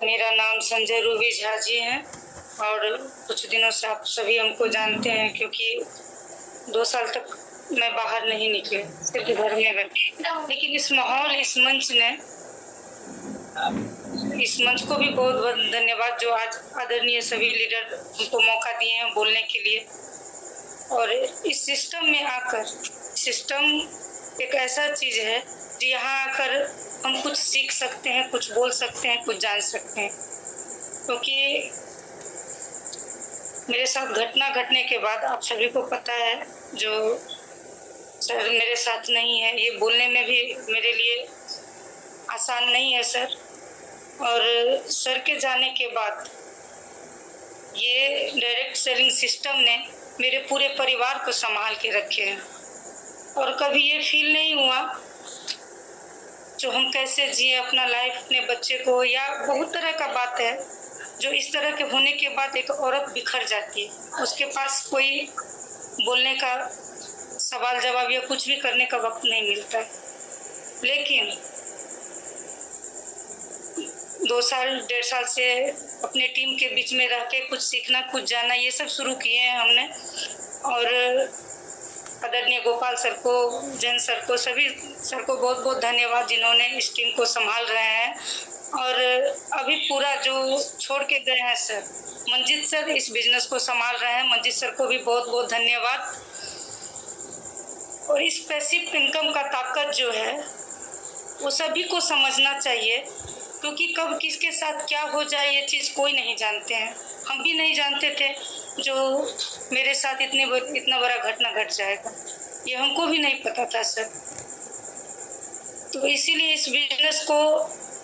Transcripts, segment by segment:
मेरा नाम संजय रूबी झा जी है और कुछ दिनों से आप सभी हमको जानते हैं, क्योंकि 2 साल तक मैं बाहर नहीं निकले, सिर्फ घर में रहे। लेकिन इस माहौल, इस मंच को भी बहुत बहुत धन्यवाद जो आज आदरणीय सभी लीडर हमको मौका दिए हैं बोलने के लिए। और इस सिस्टम में आकर, सिस्टम एक ऐसा चीज है जो यहाँ आकर हम कुछ सीख सकते हैं, कुछ बोल सकते हैं, कुछ जान सकते हैं। क्योंकि मेरे साथ घटना घटने के बाद आप सभी को पता है, जो सर मेरे साथ नहीं है, ये बोलने में भी मेरे लिए आसान नहीं है सर। और सर के जाने के बाद ये डायरेक्ट सेलिंग सिस्टम ने मेरे पूरे परिवार को संभाल के रखे हैं और कभी ये फील नहीं हुआ जो हम कैसे जिए अपना लाइफ अपने बच्चे को, या बहुत तरह का बात है जो इस तरह के होने के बाद एक औरत बिखर जाती है, उसके पास कोई बोलने का सवाल जवाब या कुछ भी करने का वक्त नहीं मिलता है। लेकिन 2 साल 1.5 साल से अपने टीम के बीच में रह के कुछ सीखना, कुछ जानना, ये सब शुरू किए हैं हमने। और आदरणीय गोपाल सर को, जैन सर को, सभी सर को बहुत बहुत धन्यवाद जिन्होंने इस टीम को संभाल रहे हैं। और अभी पूरा जो छोड़ के गए हैं सर, मंजीत सर इस बिजनेस को संभाल रहे हैं, मंजीत सर को भी बहुत बहुत धन्यवाद। और इस पैसिव इनकम का ताकत जो है वो सभी को समझना चाहिए, क्योंकि कब किसके साथ क्या हो जाए ये चीज़ कोई नहीं जानते हैं। हम भी नहीं जानते थे जो मेरे साथ इतना बड़ा घटना घट जाएगा, ये हमको भी नहीं पता था सर। तो इसीलिए इस बिजनेस को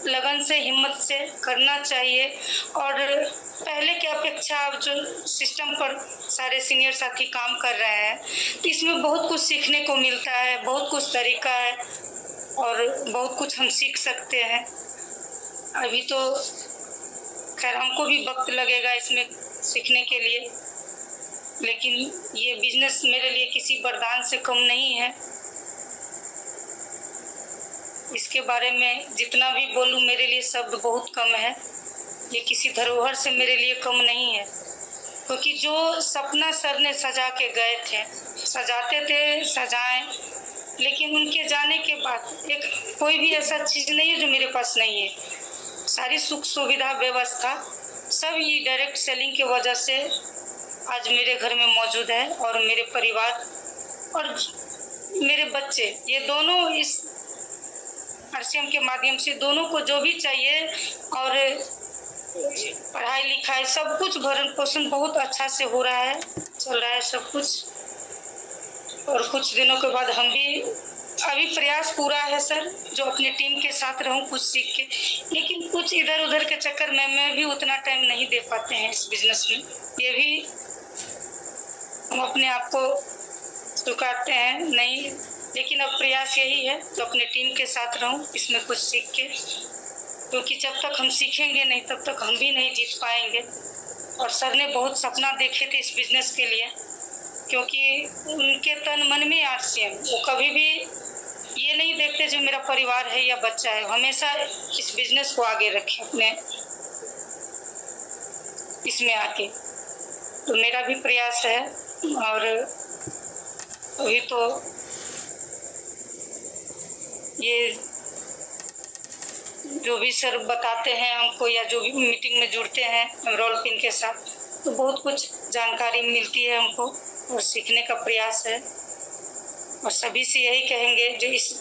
लगन से, हिम्मत से करना चाहिए। और पहले की अपेक्षा अब जो सिस्टम पर सारे सीनियर साथी काम कर रहे हैं, इसमें बहुत कुछ सीखने को मिलता है, बहुत कुछ तरीका है और बहुत कुछ हम सीख सकते हैं। अभी तो खैर हमको भी वक्त लगेगा इसमें सीखने के लिए, लेकिन ये बिजनेस मेरे लिए किसी वरदान से कम नहीं है। इसके बारे में जितना भी बोलूं मेरे लिए शब्द बहुत कम है। ये किसी धरोहर से मेरे लिए कम नहीं है, क्योंकि जो सपना सर ने सजा के गए थे, सजाते थे, सजाएं, लेकिन उनके जाने के बाद एक कोई भी ऐसा चीज़ नहीं है जो मेरे पास नहीं है। सारी सुख सुविधा व्यवस्था सब ये डायरेक्ट सेलिंग की वजह से आज मेरे घर में मौजूद है। और मेरे परिवार और मेरे बच्चे, ये दोनों इस आरसीएम के माध्यम से दोनों को जो भी चाहिए, और पढ़ाई लिखाई सब कुछ, भरण पोषण बहुत अच्छा से हो रहा है, चल रहा है सब कुछ। और कुछ दिनों के बाद हम भी, अभी प्रयास पूरा है सर जो अपने टीम के साथ रहूं कुछ सीख के, लेकिन कुछ इधर उधर के चक्कर में मैं भी उतना टाइम नहीं दे पाते हैं इस बिजनेस में। ये भी हम अपने आप को स्वीकारते हैं नहीं, लेकिन अब प्रयास यही है तो अपने टीम के साथ रहूं इसमें कुछ सीख के, क्योंकि जब तक हम सीखेंगे नहीं तब तक हम भी नहीं जीत पाएंगे। और सर ने बहुत सपना देखे थे इस बिजनेस के लिए, क्योंकि उनके तन मन में आरसीएम, वो कभी भी ये नहीं देखते जो मेरा परिवार है या बच्चा है, हमेशा इस बिजनेस को आगे रखें अपने इसमें आके। तो मेरा भी प्रयास है। और अभी तो ये जो भी सर बताते हैं हमको, या जो भी मीटिंग में जुड़ते हैं एमरोल पिन के साथ, तो बहुत कुछ जानकारी मिलती है हमको और सीखने का प्रयास है। और सभी से यही कहेंगे जो इस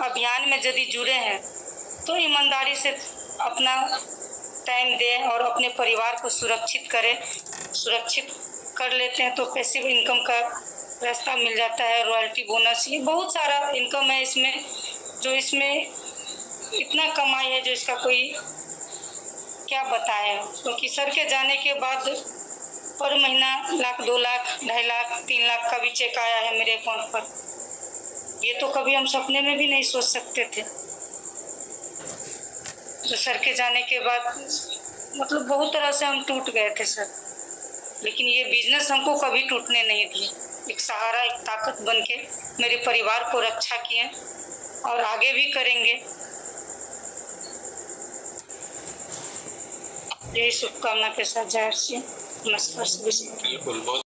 अभियान में यदि जुड़े हैं तो ईमानदारी से अपना टाइम दें और अपने परिवार को सुरक्षित करें। सुरक्षित कर लेते हैं तो पैसिव इनकम का रास्ता मिल जाता है, रॉयल्टी, बोनस, ये बहुत सारा इनकम है इसमें, जो इसमें इतना कमाई है जो इसका कोई क्या बताएं। क्योंकि सर के जाने के बाद पर महीना 1 लाख, 2 लाख, 2.5 लाख, 3 लाख का भी चेक आया है मेरे अकाउंट पर। ये तो कभी हम सपने में भी नहीं सोच सकते थे। तो सर के जाने के बाद मतलब बहुत तरह से हम टूट गए थे सर, लेकिन ये बिजनेस हमको कभी टूटने नहीं दिए। एक सहारा, एक ताकत बन के मेरे परिवार को रक्षा किए और आगे भी करेंगे। यही शुभकामना के साथ जाहिर सी नमस्कार सभी से। बिल्कुल बहुत